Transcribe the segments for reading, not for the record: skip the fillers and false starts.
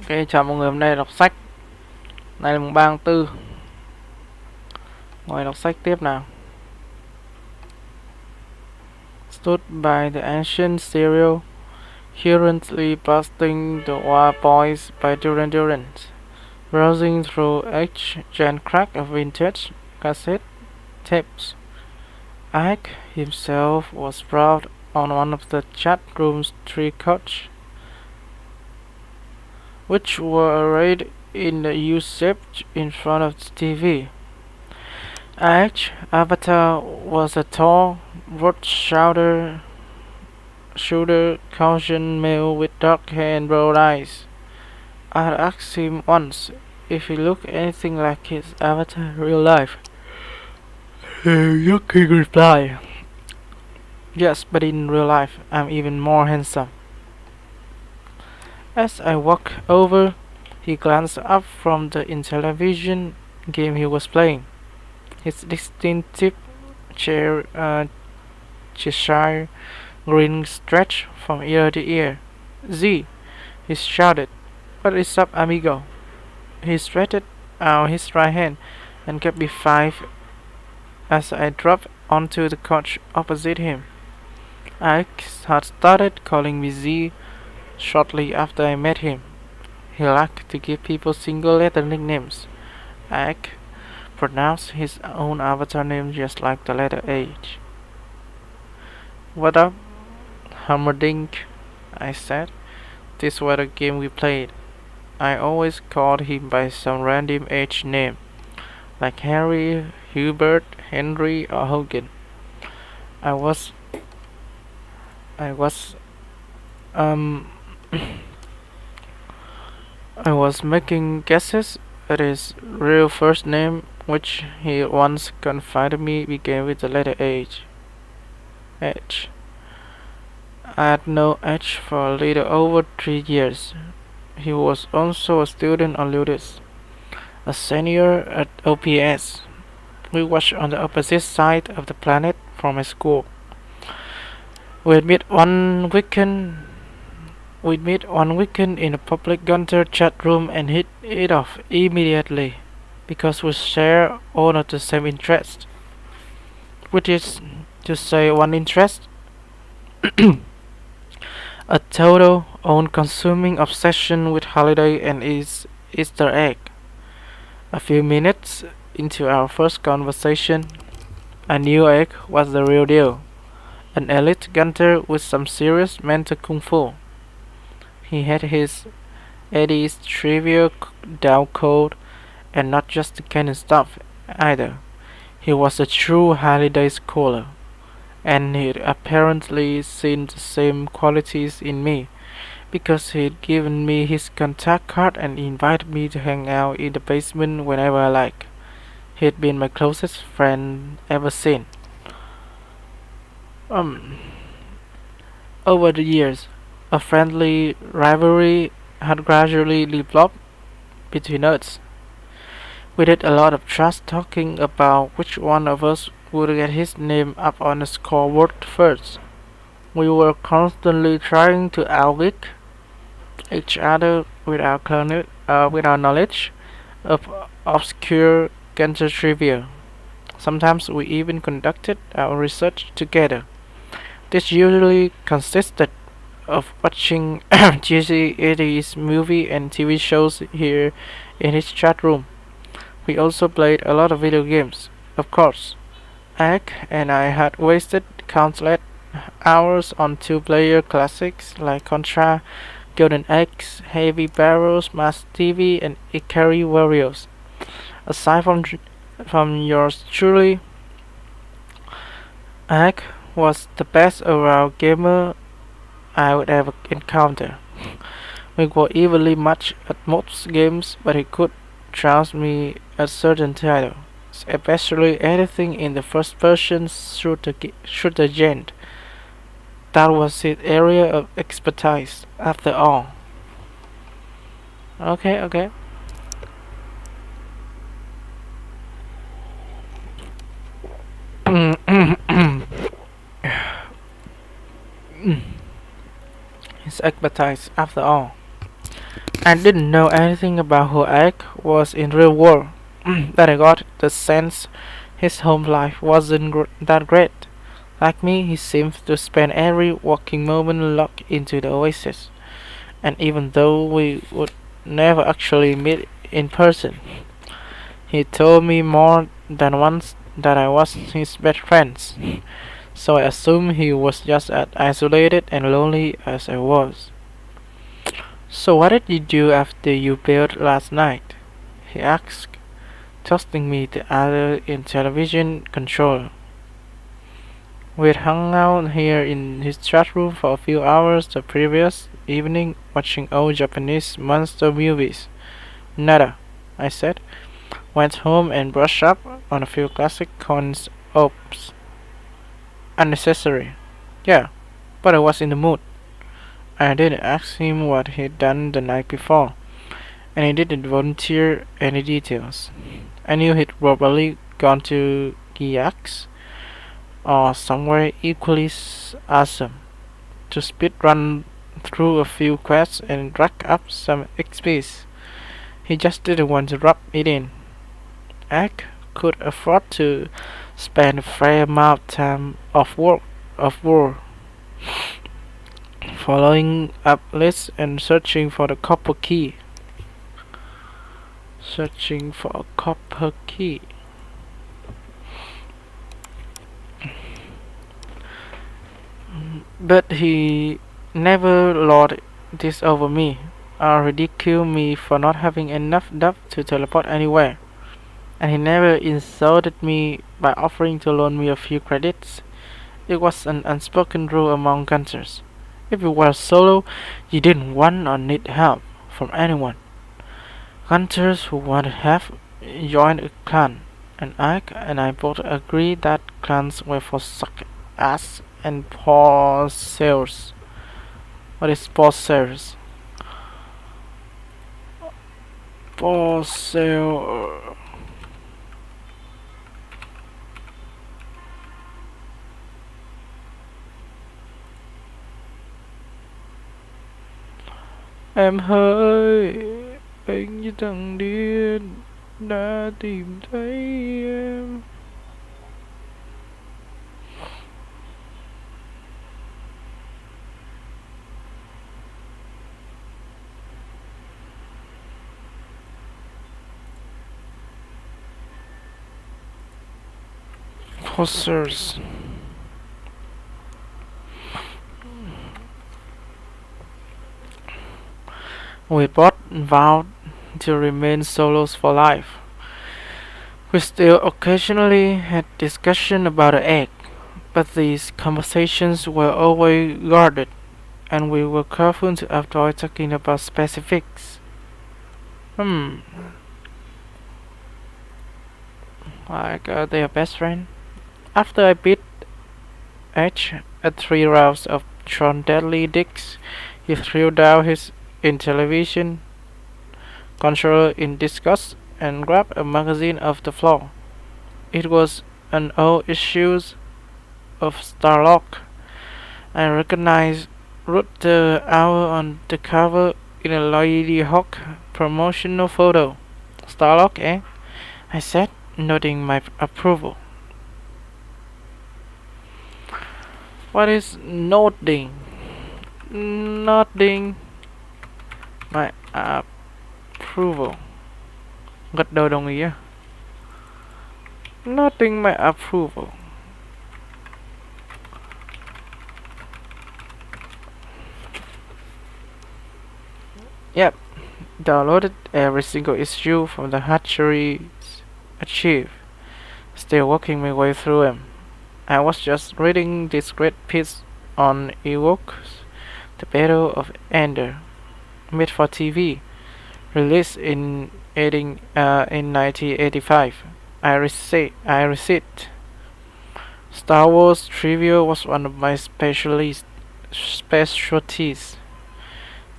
Ok, chào mọi người, hôm nay đọc sách. Nay là mùng 3 tháng 4. Ngồi đọc sách tiếp nào. Stood by the ancient stereo, currently blasting The Wild Boys by Duran Duran, browsing through each gen crack of vintage cassette tapes. Ike himself was proud on one of the chat room's 3 couches, which were arrayed in the U-shape in front of the TV. Ike's avatar was a tall, broad-shouldered Caucasian male with dark hair and brown eyes. I had asked him once if he looked anything like his avatar in real life. He replied, "Yes, but in real life, I'm even more handsome." As I walked over, he glanced up from the Intellivision game he was playing. His distinctive Cheshire grin stretched from ear to ear. "Z," he shouted. "What is up, amigo?" He stretched out his right hand and gave me 5 as I dropped onto the couch opposite him. Ike had started calling me Z shortly after I met him. He liked to give people single-letter nicknames. Ike pronounced his own avatar name just like the letter H. "What up, Hummerdinck?" I said. This was the game we played. I always called him by some random H name, like Harry, Hubert, Henry, or Hogan. I was, I was, um, I was making guesses at his real first name, which he once confided me began with the letter H. H. I had known H for a little over 3 years. He was also a student on Ludus, a senior at OPS. We watched on the opposite side of the planet from my school. We'd meet one weekend in a public Gunter chat room and hit it off immediately because we share all of the same interest, which is to say one interest, a total all-consuming obsession with holiday and its Easter egg. A few minutes into our first conversation, I knew Egg was the real deal, an elite gunter with some serious mental kung fu. He had his 80s trivia down cold, and not just the canon stuff either. He was a true holiday scholar, and he'd apparently seen the same qualities in me, because he'd given me his contact card and invited me to hang out in the basement whenever I liked. He'd been my closest friend ever since. Over the years, a friendly rivalry had gradually developed between us. We did a lot of trash talking about which one of us would get his name up on the scoreboard first. We were constantly trying to outwit each other with our knowledge of obscure cancer trivia. Sometimes we even conducted our research together. This usually consisted of watching cheesy 80s movie and TV shows here in his chat room. We also played a lot of video games, of course. Egg and I had wasted countless hours on two-player classics like Contra, Golden Axe, Heavy Barrels, Master TV, and Ikari Warriors. Aside from yours truly, Egg was the best overall gamer I would ever encounter. We were evenly matched at most games, but he could trounce me at certain titles, especially anything in the first-person shooter genre. That was his area of expertise, after all. Okay. His expertise, after all. I didn't know anything about who Ike was in real world. Then I got the sense his home life wasn't that great. Like me, he seemed to spend every working moment locked into the oasis. And even though we would never actually meet in person, he told me more than once that I was his best friend. So I assumed he was just as isolated and lonely as I was. So what did you do after you bailed last night? He asked, tossing me the other in television control. We'd hung out here in his chat room for a few hours the previous evening watching old Japanese monster movies. Nada, I said. Went home and brushed up on a few classic cons ops. Unnecessary. Yeah, but I was in the mood. I didn't ask him what he'd done the night before, and he didn't volunteer any details. I knew he'd probably gone to Giax or somewhere equally awesome to speed run through a few quests and rack up some XPs. He just didn't want to rub it in. Egg could afford to spend a fair amount of time of war following up lists and searching for the copper key. Searching for a copper key. But he never lorded this over me, or ridiculed me for not having enough depth to teleport anywhere. And he never insulted me by offering to loan me a few credits. It was an unspoken rule among gunters. If you were solo, you didn't want or need help from anyone. Hunters who wanted help joined a clan, and Ike and I both agreed that clans were for suck ass and poor sales. What is poor sales? Poor sale. Em hỡi, anh như thằng điên đã tìm thấy em. Posters. We both vowed to remain solos for life. We still occasionally had discussion about the egg, but these conversations were always guarded, and we were careful to avoid talking about specifics. Like their best friend. After I beat H at 3 rounds of Tron Deadly Dicks, he threw down his Intellivision controller in disgust and grabbed a magazine off the floor. It was an old issue of Starlock. I recognized Rutger Hauer on the cover in a Lady Hawk promotional photo. Starlock, eh? I said, nodding my approval. What is nodding? Nodding my approval. Gật đầu đồng ý à? Nodding my approval. Yep, downloaded every single issue from the Hatchery's archive. Still working my way through them. I was just reading this great piece on Ewoks, the Battle of Endor, made for TV, released in 1985. I recite. Star Wars trivia was one of my specialties.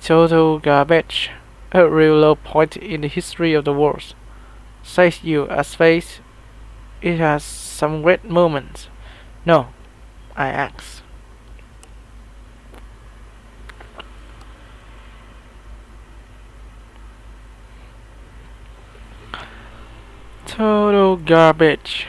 Total garbage, a real low point in the history of the wars. Says you as face, it has some great moments. No, I asked. Total garbage.